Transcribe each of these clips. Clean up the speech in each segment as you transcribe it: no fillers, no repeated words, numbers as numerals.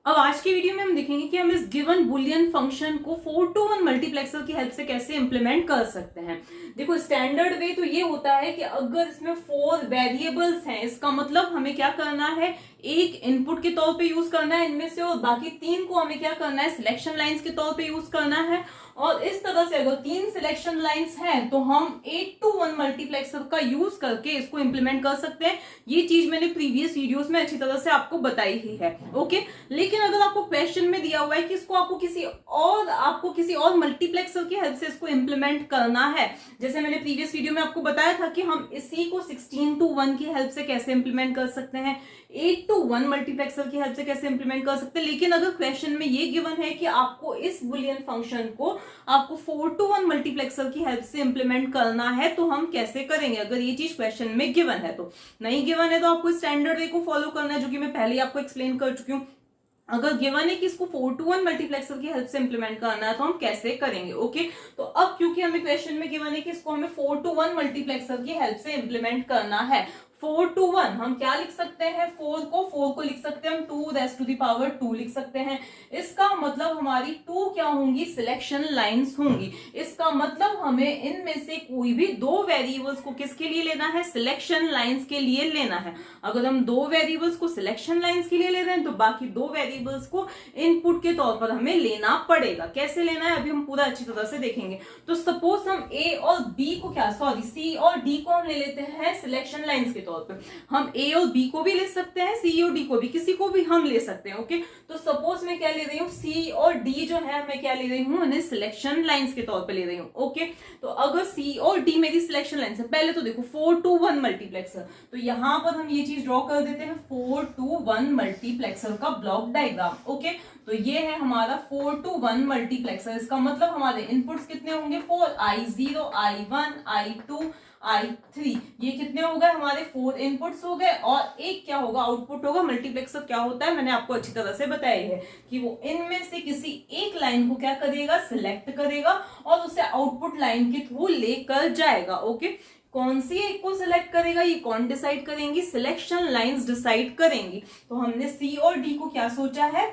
अब आज की वीडियो में हम देखेंगे कि हम इस गिवन बुलियन फंक्शन को 4 to 1 मल्टीप्लेक्सर की हेल्प से कैसे इंप्लीमेंट कर सकते हैं। देखो स्टैंडर्ड वे तो ये होता है कि अगर इसमें 4 वेरिएबल्स हैं, इसका मतलब हमें क्या करना है, एक इनपुट के तौर पे यूज करना है इनमें से, और बाकी 3 को हमें क्या करना है, सिलेक्शन लाइंस के तौर पे यूज करना है। और इस तरह से अगर 3 सिलेक्शन लाइंस हैं तो हम 8 to 1 मल्टीप्लेक्सर का यूज करके इसको इंप्लीमेंट कर सकते हैं। ये चीज मैंने प्रीवियस वीडियोस में अच्छी तरह से आपको बताई ही है। ओके, लेकिन अगर आपको क्वेश्चन में दिया हुआ है कि इसको आपको किसी और मल्टीप्लेक्सर की हेल्प से इसको इंप्लीमेंट करना है, जैसे मैंने प्रीवियस वीडियो में आपको बताया था कि हम इसी को 16 to 1 की हेल्प से कैसे इंप्लीमेंट कर सकते हैं, 8 to 1 मल्टीप्लेक्सर की हेल्प से कैसे इंप्लीमेंट कर सकते हैं। लेकिन अगर क्वेश्चन में ये गिवन है कि आपको इस बुलियन फंक्शन को आपको 4 to 1 मल्टीप्लेक्सर की हेल्प से इंप्लीमेंट करना है, तो हम कैसे करेंगे अगर ये चीज क्वेश्चन में गिवन है। तो नहीं गिवन है तो आपको स्टैंडर्ड वे को फॉलो करना है, जो कि मैं पहले ही आपको एक्सप्लेन कर चुकी हूँ। अगर गिवन है कि इसको 4 to 1 मल्टीप्लेक्सर की हेल्प से इंप्लीमेंट करना है तो हम कैसे करेंगे। ओके, तो अब क्योंकि हमें क्वेश्चन में गिवन है कि इसको हमें 4 to 1 मल्टीप्लेक्सर की हेल्प से इंप्लीमेंट करना है, 4 to 1 हम क्या लिख सकते हैं, 4 को लिख सकते हैं हम 2 raised to the power 2 लिख सकते हैं। इसका मतलब हमारी 2 क्या होंगी, सिलेक्शन लाइंस होंगी। इसका मतलब हमें इनमें से कोई भी 2 वेरिएबल्स को किसके लिए लेना है, सिलेक्शन लाइंस के लिए लेना है। अगर हम 2 वेरिएबल्स को सिलेक्शन लाइंस के लिए ले रहे हैं तो बाकी 2 वेरिएबल्स को इनपुट के तौर पर हमें लेना पड़ेगा। कैसे लेना है अभी हम पूरा अच्छी तरह से देखेंगे। तो सपोज हम सी और डी को हम ले लेते हैं सिलेक्शन लाइंस के तौर पे। हम ए और बी को भी ले सकते हैं, सी और डी को भी, किसी को भी हम ले सकते हैं। ओके, तो सपोज मैं क्या ले रही हूँ, सी और डी जो है मैं क्या ले रही हूँ, उन्हें सिलेक्शन लाइंस के तौर पे ले रही हूँ। ओके, तो अगर सी और डी मेरी सिलेक्शन लाइंस है, पहले तो देखो 4 to 1 मल्टीप्लेक्सर, तो यहां पर हम ये चीज ड्रॉ कर देते हैं 4 to 1 मल्टीप्लेक्सर का ब्लॉक डायग्राम। ओके, तो ये है हमारा 4 to 1 मल्टीप्लेक्सर। इसका मतलब हमारे इनपुट्स कितने होंगे, 4, I0, I1, I2, I3, ये कितने हो गए हमारे 4 इनपुट्स हो गए, और एक क्या होगा, आउटपुट होगा। मल्टीप्लेक्सर क्या होता है मैंने आपको अच्छी तरह से बताया है कि वो इनमें से किसी एक लाइन को क्या करेगा, सिलेक्ट करेगा और उसे आउटपुट लाइन के थ्रू लेकर जाएगा। ओके, कौन सी एक को सिलेक्ट करेगा ये कौन डिसाइड करेंगी, सिलेक्शन लाइंस डिसाइड करेंगी। तो हमने सी और डी को क्या सोचा है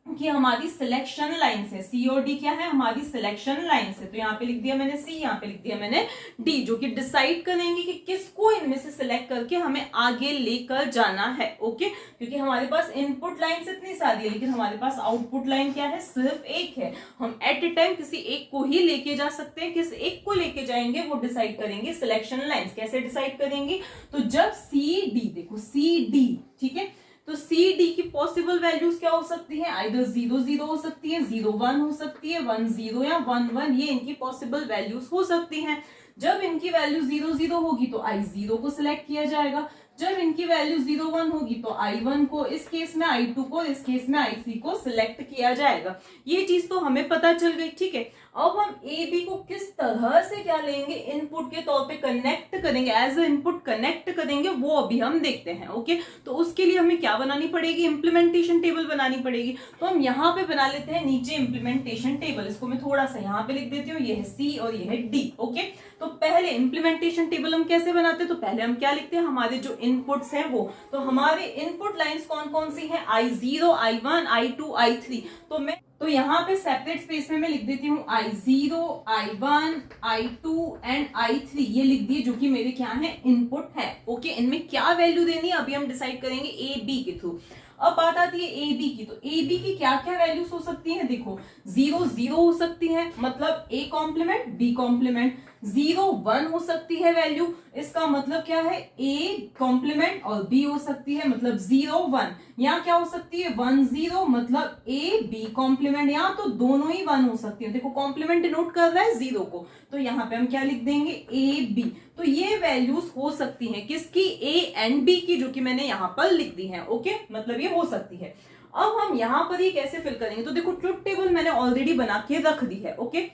कि हमारी सिलेक्शन लाइन से, सी और डी क्या है, हमारी सिलेक्शन लाइन से। तो यहाँ पे लिख दिया मैंने सी, यहाँ पे लिख दिया मैंने डी, जो कि डिसाइड करेंगे कि किसको इनमें से सिलेक्ट करके हमें आगे लेकर जाना है। ओके, क्योंकि हमारे पास इनपुट लाइन इतनी सारी है लेकिन हमारे पास आउटपुट लाइन क्या है, सिर्फ एक है। हम एट ए टाइम किसी एक को ही लेके जा सकते हैं। किस एक को लेके जाएंगे वो डिसाइड करेंगे सिलेक्शन लाइन्स। कैसे डिसाइड करेंगी, तो जब सी डी, देखो सी डी, ठीक है, तो सी डी की पॉसिबल वैल्यूज क्या हो सकती है, आइदर 0 0 हो सकती है, 0 1 हो सकती है, 1 0 या 1 1, ये इनकी पॉसिबल वैल्यूज हो सकती हैं। जब इनकी वैल्यू 0 0 होगी तो I0 को सिलेक्ट किया जाएगा। जब इनकी वैल्यू 0 1 होगी तो I1 को, इस केस में I2 को, इस केस में I3 को सिलेक्ट किया जाएगा। ये चीज तो हमें पता चल गई। ठीक है, अब हम ए बी को किस तरह से क्या लेंगे, इनपुट के तौर पे कनेक्ट करेंगे, एज ए इनपुट कनेक्ट करेंगे, वो अभी हम देखते हैं। ओके, तो उसके लिए हमें क्या बनानी पड़ेगी, इंप्लीमेंटेशन टेबल बनानी पड़ेगी। तो हम यहाँ पे बना लेते हैं नीचे इंप्लीमेंटेशन टेबल। इसको मैं थोड़ा सा यहाँ पे लिख देती हूँ, ये है सी और ये है डी। ओके, तो पहले इंप्लीमेंटेशन टेबल हम कैसे बनाते हैं, तो पहले हम क्या लिखते हैं, हमारे जो इनपुट्स हैं वो, तो हमारे इनपुट लाइंस कौन कौन सी हैं, I0, I1, I2, I3। तो यहाँ पे सेपरेट स्पेस में मैं लिख देती हूँ I0, I1, I2 and I3, ये लिख दिए, जो कि मेरे क्या है, इनपुट है। ओके, इनमें क्या वैल्यू देनी है अभी हम डिसाइड करेंगे ए बी के थ्रू। अब बात आती है ए बी की, तो ए बी की क्या क्या वैल्यूज हो सकती हैं, देखो 0 0 हो सकती है, मतलब ए कॉम्प्लीमेंट बी कॉम्प्लीमेंट। 0 1 हो सकती है वैल्यू, इसका मतलब क्या है, ए कॉम्प्लीमेंट और बी हो सकती है, मतलब 0 1। यहाँ क्या हो सकती है, 1 0, मतलब ए बी कॉम्प्लीमेंट, यहाँ तो दोनों ही 1 हो सकती है। देखो कॉम्प्लीमेंट डिनोट कर रहा है 0 को, तो यहाँ पे हम क्या लिख देंगे, ए बी। तो ये वैल्यूज हो सकती हैं किसकी, ए एंड बी की, जो कि मैंने यहाँ पर लिख दी है। ओके, मतलब ये हो सकती है। अब हम यहाँ पर ये कैसे फिल करेंगे, तो देखो ट्रुथ टेबल मैंने ऑलरेडी बना के रख दी है। Okay,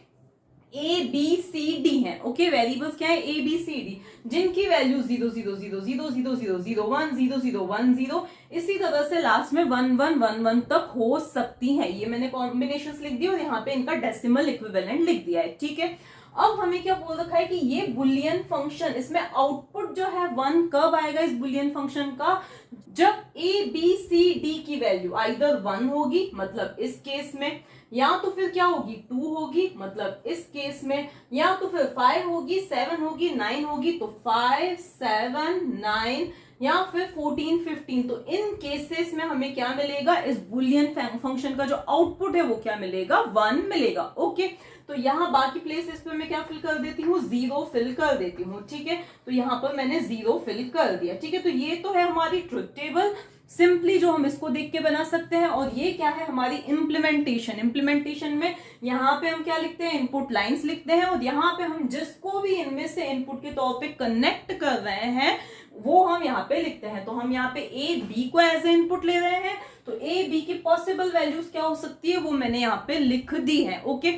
A B C D है। ओके, वेरिएबल्स क्या है, ए बी सी डी, जिनकी वैल्यू 0 0 0 0 0 0 0 1 0 0 1 0, इसी तरह से लास्ट में 1 1 1 1 तक हो सकती है। ये मैंने कॉम्बिनेशंस लिख दी और यहाँ पे इनका डेसिमल इक्विवेलेंट लिख दिया है। ठीक है, अब हमें क्या बोल रखा है कि ये बुलियन फंक्शन, इसमें आउटपुट जो है 1 कब आएगा इस बुलियन फंक्शन का, जब ए बी सी डी की वैल्यू आइदर 1 होगी मतलब इस केस में, या तो फिर क्या होगी 2 होगी मतलब इस केस में, या तो फिर 5 होगी, 7 होगी, 9 होगी, तो 5 7 9 या फिर 14 15। तो इन केसेस में हमें क्या मिलेगा, इस बुलियन फंक्शन का जो आउटपुट है वो क्या मिलेगा, 1 मिलेगा। ओके, तो यहाँ बाकी प्लेसेस पे मैं क्या फिल कर देती हूँ, 0 फिल कर देती हूँ। ठीक है, तो यहाँ पर मैंने 0 फिल कर दिया। ठीक है, तो ये तो है हमारी ट्रुथ टेबल, सिंपली जो हम इसको देख के बना सकते हैं। और ये क्या है, हमारी इम्प्लीमेंटेशन। इम्प्लीमेंटेशन में यहाँ पे हम क्या लिखते हैं, इनपुट लाइंस लिखते हैं, और यहाँ पे हम जिसको भी इनमें से इनपुट के तौर पे कनेक्ट कर रहे हैं वो हम यहाँ पे लिखते हैं। तो हम यहाँ पे ए बी को एज ए इनपुट ले रहे हैं, तो ए बी की पॉसिबल वैल्यूज क्या हो सकती है वो मैंने यहाँ पे लिख दी है। ओके,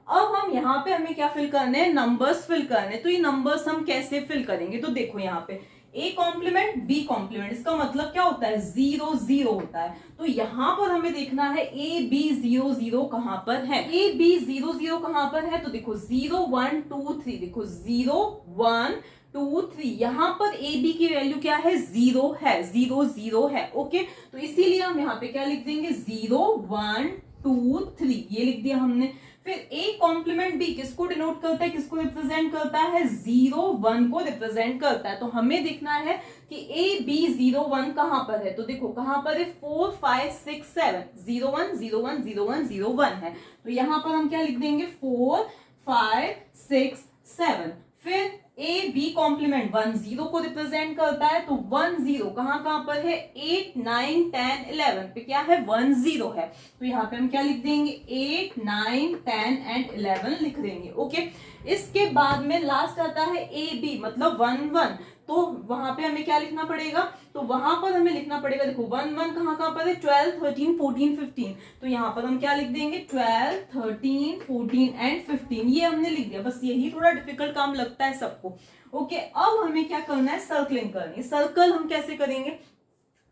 अब हम यहाँ पे हमें क्या फिल करने हैं, नंबर्स फिल करने। तो ये नंबर्स हम कैसे फिल करेंगे, तो देखो यहाँ पे ए कॉम्प्लीमेंट बी कॉम्प्लीमेंट, इसका मतलब क्या होता है, 0 0 होता है। तो यहाँ पर हमें देखना है ए बी 0 0 कहां पर है, ए बी 0 0 कहां पर है, तो देखो 0 1 2 3, देखो 0 1 2 3, यहाँ पर ए बी की वैल्यू क्या है, 0 है, 0 0 है। ओके, तो इसीलिए हम यहाँ पे क्या लिख देंगे, 0 1 2 3, ये लिख दिया हमने। फिर ए कॉम्प्लीमेंट बी किसको डिनोट करता है, किसको रिप्रेजेंट करता है, 0 1 को रिप्रेजेंट करता है। तो हमें देखना है कि ए बी 0 1 कहां पर है, तो देखो कहां पर है, 4 5 6 7, 0 1 0 1 0 1 0 1 है। तो यहां पर हम क्या लिख देंगे, 4 5 6 7। फिर ए बी कॉम्प्लीमेंट 1 0 को रिप्रेजेंट करता है, तो 1 0 कहां पर है, 8 9 10 11 पे क्या है, 1 0 है। तो यहाँ पे हम क्या लिख देंगे, 8 9 10 एंड 11 लिख देंगे। ओके, इसके बाद में लास्ट आता है ए बी मतलब 1 1, तो वहां पे हमें क्या लिखना पड़ेगा, तो वहां पर हमें लिखना पड़ेगा, देखो 1 1 कहां पर है, 12 13 14 15। तो यहाँ पर हम क्या लिख देंगे, 12 13 14 एंड 15, ये हमने लिख दिया। बस यही थोड़ा डिफिकल्ट काम लगता है सबको। ओके, अब हमें क्या करना है, सर्कलिंग करनी है। सर्कल हम कैसे करेंगे,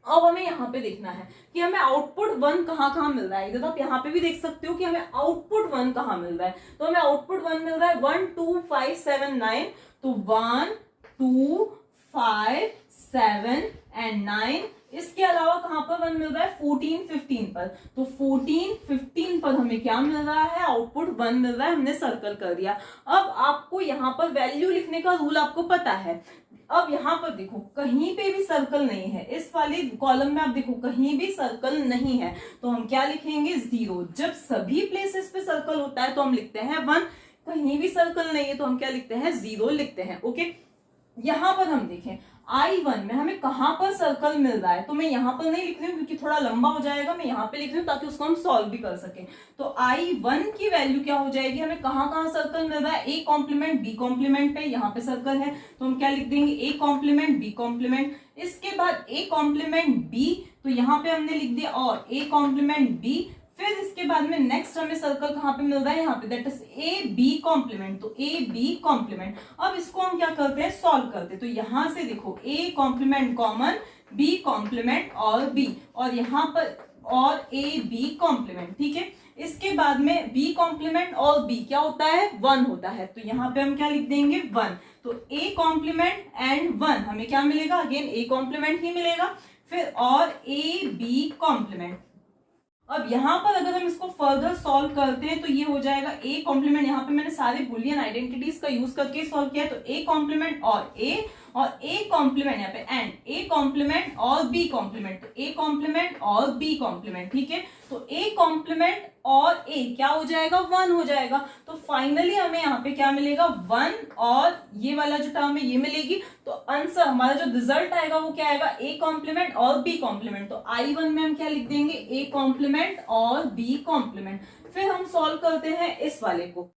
अब हमें यहाँ पे देखना है कि हमें आउटपुट 1 कहाँ मिल रहा है। इधर आप यहाँ पे भी देख सकते हो कि हमें आउटपुट 1 कहाँ मिल रहा है। तो हमें आउटपुट 1 मिल रहा है 1 2 5 7 9, तो 1 2 5 7 एंड 9। इसके अलावा कहां पर 1 मिल रहा है, 14 15 पर। तो 14 15 पर हमें क्या मिल रहा है, आउटपुट 1 मिल रहा है, हमने सर्कल कर दिया। अब आपको यहाँ पर वैल्यू लिखने का रूल आपको पता है। अब यहाँ पर देखो कहीं पे भी सर्कल नहीं है, इस वाले कॉलम में आप देखो कहीं भी सर्कल नहीं है, तो हम क्या लिखेंगे, 0। जब सभी प्लेसेस पे सर्कल होता है तो हम लिखते हैं 1, कहीं भी सर्कल नहीं है तो हम क्या लिखते हैं, 0 लिखते हैं। ओके, यहां पर हम देखें I1 में हमें कहां पर सर्कल मिल रहा है, तो मैं यहां पर नहीं लिख रही हूँ क्योंकि थोड़ा लंबा हो जाएगा, मैं यहां पे लिख रही हूँ ताकि उसको हम सॉल्व भी कर सकें। तो I1 की वैल्यू क्या हो जाएगी, हमें कहां सर्कल मिल रहा है, ए कॉम्प्लीमेंट बी कॉम्प्लीमेंट पे, यहाँ पे सर्कल है तो हम क्या लिख देंगे, ए कॉम्प्लीमेंट बी कॉम्प्लीमेंट। इसके बाद ए कॉम्प्लीमेंट बी, तो यहाँ पे हमने लिख दिया और ए कॉम्प्लीमेंट बी। फिर इसके बाद में नेक्स्ट हमें सर्कल कहां पे मिल रहा है, यहाँ पे, that is A B complement, तो ए बी कॉम्प्लीमेंट। अब इसको हम क्या करते हैं, सॉल्व करते हैं। तो यहां से देखो A complement common, B complement और बी, और यहाँ पर और ए बी कॉम्प्लीमेंट। ठीक है, इसके बाद में बी कॉम्प्लीमेंट और बी क्या होता है, 1 होता है, तो यहाँ पे हम क्या लिख देंगे, 1। तो ए कॉम्प्लीमेंट एंड 1 हमें क्या मिलेगा, अगेन ए कॉम्प्लीमेंट ही मिलेगा। फिर और ए बी कॉम्प्लीमेंट। अब यहाँ पर अगर हम इसको फर्दर सॉल्व करते हैं तो ये हो जाएगा ए कॉम्प्लीमेंट, यहाँ पे मैंने सारे बुलियन आइडेंटिटीज का यूज करके सॉल्व किया, तो ए कॉम्प्लीमेंट और ए कॉम्प्लीमेंट, यहाँ पे एंड ए कॉम्प्लीमेंट और बी कॉम्प्लीमेंट, तो ए कॉम्प्लीमेंट और बी कॉम्प्लीमेंट। ठीक है, तो ए कॉम्प्लीमेंट और ए क्या हो जाएगा, 1 हो जाएगा। तो फाइनली हमें यहाँ पे क्या मिलेगा, 1 और ये वाला जो टर्म है ये मिलेगी। तो आंसर हमारा जो रिजल्ट आएगा वो क्या आएगा, ए कॉम्प्लीमेंट और बी कॉम्प्लीमेंट। तो I1 में हम क्या लिख देंगे, ए कॉम्प्लीमेंट और बी कॉम्प्लीमेंट। फिर हम सॉल्व करते हैं इस वाले को।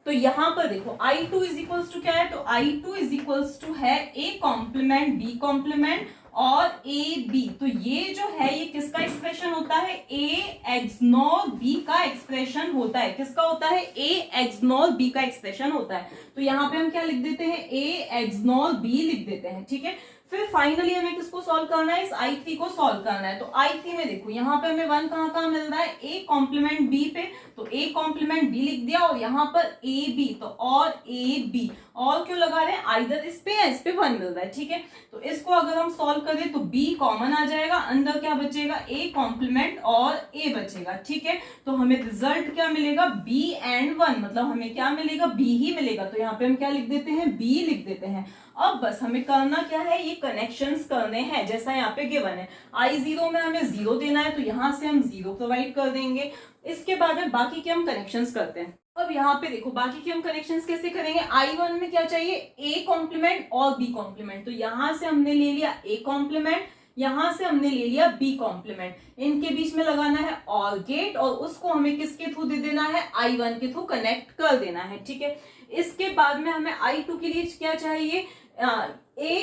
तो यहां पर देखो I2 इज इक्वल्स टू क्या है, तो I2 इज इक्वल्स टू है ए कॉम्प्लीमेंट बी कॉम्प्लीमेंट और ए बी। तो ये जो है ये किसका एक्सप्रेशन होता है, ए एक्सनॉल बी का एक्सप्रेशन होता है। किसका होता है, ए एक्सनॉल बी का एक्सप्रेशन होता है। तो यहाँ पे हम क्या लिख देते हैं, ए एक्सनॉल बी लिख देते हैं। ठीक है, फिर फाइनली हमें किसको सॉल्व करना है, इस I3 को सॉल्व करना है। तो I3 में देखो यहाँ पे हमें 1 कहाँ कहाँ मिल रहा है, A कॉम्प्लीमेंट B पे, तो A कॉम्प्लीमेंट B लिख दिया और यहाँ पर AB, तो और AB, और क्यों लगा रहे हैं, आइदर इस पे या इस पे 1 मिल रहा है, ठीक है। तो इसको अगर हम सॉल्व करें तो B कॉमन आ जाएगा, अंदर क्या बचेगा, A कॉम्प्लीमेंट और A बचेगा, ठीक है। तो हमें रिजल्ट क्या मिलेगा, B एंड 1, मतलब हमें क्या मिलेगा, B ही मिलेगा। तो यहाँ पे हम क्या लिख देते हैं, B लिख देते हैं। अब बस हमें करना क्या है, ये कनेक्शंस करने हैं जैसा यहाँ पे गिवन है। I0 में हमें 0 देना है, तो यहाँ से हम 0 प्रोवाइड कर देंगे। इसके बाद में बाकी के हम कनेक्शंस करते हैं। अब यहाँ पे देखो बाकी के हम कनेक्शंस कैसे करेंगे, I1 में क्या चाहिए, A कॉम्प्लीमेंट और B कॉम्प्लीमेंट, तो यहाँ से हमने ले लिया A कॉम्प्लीमेंट, यहां से हमने ले लिया B कॉम्प्लीमेंट, इनके बीच में लगाना है और गेट, और उसको हमें किसके थ्रू दे देना है, I1 के थ्रू कनेक्ट कर देना है, ठीक है। इसके बाद में हमें I2 के लिए क्या चाहिए, A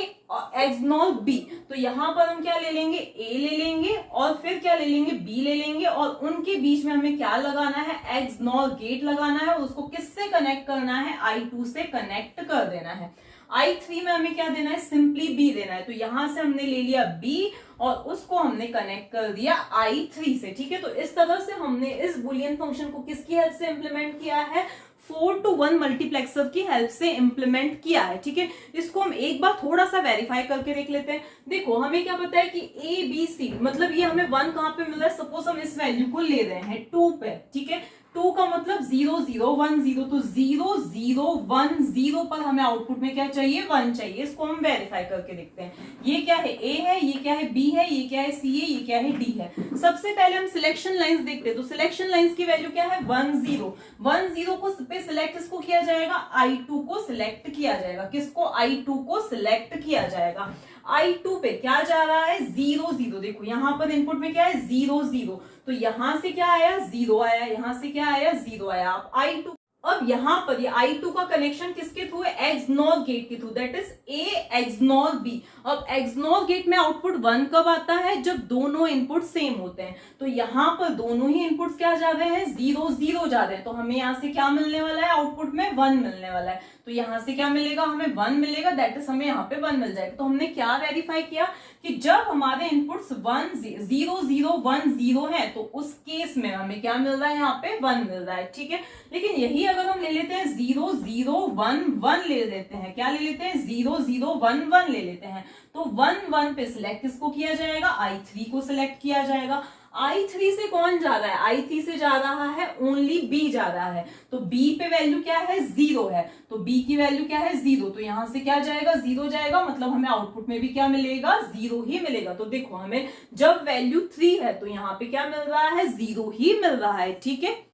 एक्सनॉल B, तो यहां पर हम क्या ले लेंगे, A ले लेंगे और फिर क्या ले लेंगे, B ले लेंगे, और उनके बीच में हमें क्या लगाना है, एक्सनॉल गेट लगाना है, और उसको किससे कनेक्ट करना है, I2 से कनेक्ट कर देना है। I3 में हमें क्या देना है, सिंपली B देना है, तो यहां से हमने ले लिया B और उसको हमने कनेक्ट कर दिया I3 से, ठीक है। तो इस तरह से हमने इस बुलियन फंक्शन को किसकी हेल्प से इंप्लीमेंट किया है, 4 to 1 मल्टीप्लेक्सर की हेल्प से इंप्लीमेंट किया है, ठीक है। इसको हम एक बार थोड़ा सा वेरीफाई करके देख लेते हैं। देखो हमें क्या पता है कि ABC, मतलब ये हमें 1 कहां पे मिल रहा है, सपोज हम इस वैल्यू को ले रहे हैं 2 पे, ठीक है। 2 का मतलब 0 0 1 0, तो 0 0 1 0 पर हमें आउटपुट में क्या चाहिए, 1 चाहिए। इसको हम वेरीफाई करके देखते हैं। ये क्या है, A है, ये क्या है, B है, ये क्या है, C है, ये क्या है, D है। सबसे पहले हम सिलेक्शन लाइंस देखते हैं, तो सिलेक्शन लाइंस की वैल्यू क्या है, 1 0 1 0 को पे सिलेक्ट किसको किया जाएगा, I2 को सिलेक्ट किया जाएगा, किसको, I2 को सिलेक्ट किया जाएगा। I2 पे क्या जा रहा है, 0 0, देखो यहां पर इनपुट में क्या है, 0 0, तो यहां से क्या आया, 0 आया, यहां से क्या आया, 0 आया। अब I2, अब यहां पर ये I2 का कनेक्शन किसके थ्रू है, एक्सनॉर गेट के through, that is A XNOR B। अब एक्सनॉर गेट में आउटपुट 1 कब आता है, जब दोनों इनपुट सेम होते हैं। तो यहां पर दोनों ही इनपुट्स क्या जा रहे हैं, 0 0 जा रहे हैं, तो हमें यहां से क्या मिलने वाला है, आउटपुट में 1 मिलने वाला है। तो यहां से क्या मिलेगा, हमें 1 मिलेगा, दैट इज हमें यहाँ पे 1 मिल जाएगा। तो हमने क्या वेरीफाई किया कि जब हमारे इनपुट्स 1 0 0 1 0 है, तो उस केस में हमें क्या मिल रहा है, यहाँ पे 1 मिल रहा है, ठीक है। लेकिन यही अगर हम ले लेते हैं 0 0 1 1 ले लेते हैं, क्या ले लेते हैं, 0 0 1 1 ले लेते हैं, तो 1 1 पे सिलेक्ट किसको किया जाएगा, I3 को सिलेक्ट किया जाएगा। I3 से कौन जा रहा है, I3 से जा रहा है ओनली B जा रहा है, तो B पे वैल्यू क्या है, 0 है, तो B की वैल्यू क्या है, 0, तो यहां से क्या जाएगा, 0 जाएगा, मतलब हमें आउटपुट में भी क्या मिलेगा, 0 ही मिलेगा। तो देखो हमें जब वैल्यू 3 है तो यहाँ पे क्या मिल रहा है, 0 ही मिल रहा है, ठीक है।